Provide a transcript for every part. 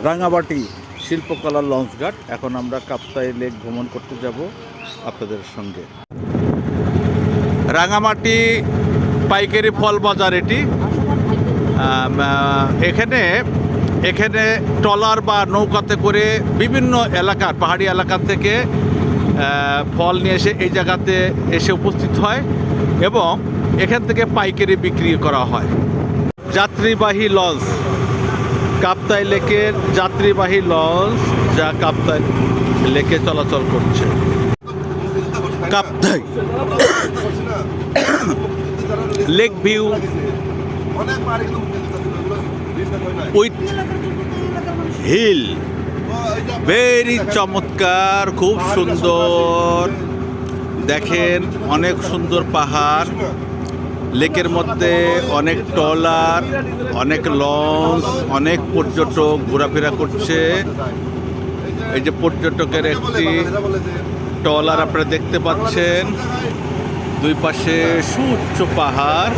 রাঙামাটি শিল্পকলা লঞ্চঘাট। এখন আমরা কাপ্তাই লেক ভ্রমণ করতে যাব আপনাদের সঙ্গে। রাঙামাটি পাইকারি ফল বাজার এটি। এখানে এখানে ট্রলার বা নৌকাতে করে বিভিন্ন এলাকার পাহাড়ি এলাকা থেকে ফল নিয়ে এসে এই জায়গাতে এসে উপস্থিত হয় এবং এখান থেকে পাইকারি বিক্রি করা হয়। যাত্রীবাহী লঞ্চ, কাপ্তাই লেকের যাত্রীবাহী লঞ্চ যা কাপ্তাই লেকে চলাচল করছে। Kaptai lake view with hill, very চমৎকার, খুব সুন্দর। দেখেন অনেক সুন্দর পাহাড়, লেকের মধ্যে অনেক ট্রলার, অনেক লঞ্চ, অনেক পর্যটক ঘোরাফেরা করছে। এই যে পর্যটকের একটি ট্রলার আপনারা দেখতে পাচ্ছেন, দুই পাশে সুউচ্চ পাহাড়,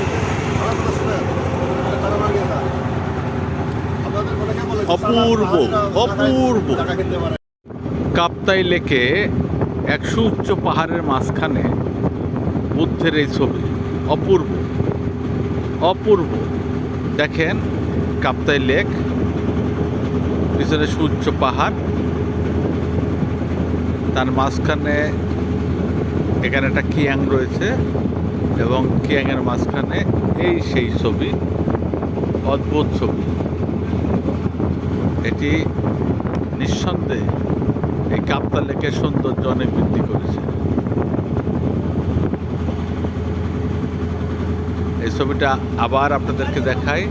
অপূর্ব অপূর্ব। কাপ্তাই লেকে এক সুউচ্চ পাহাড়ের মাঝখানে বুদ্ধের এই ছবি, অপূর্ব অপূর্ব। দেখেন কাপ্তাই লেক, পিছনে সুউচ্চ পাহাড়, তার মাঝখানে এখানে একটা কিয়াং রয়েছে এবং কিয়াংয়ের মাঝখানে এই সেই ছবি, অদ্ভুত ছবি। এটি নিঃসন্দেহে এই কাপ্তাই লেকের সৌন্দর্য অনেক বৃদ্ধি করেছে। এই ছবিটা আবার আপনাদেরকে দেখাই।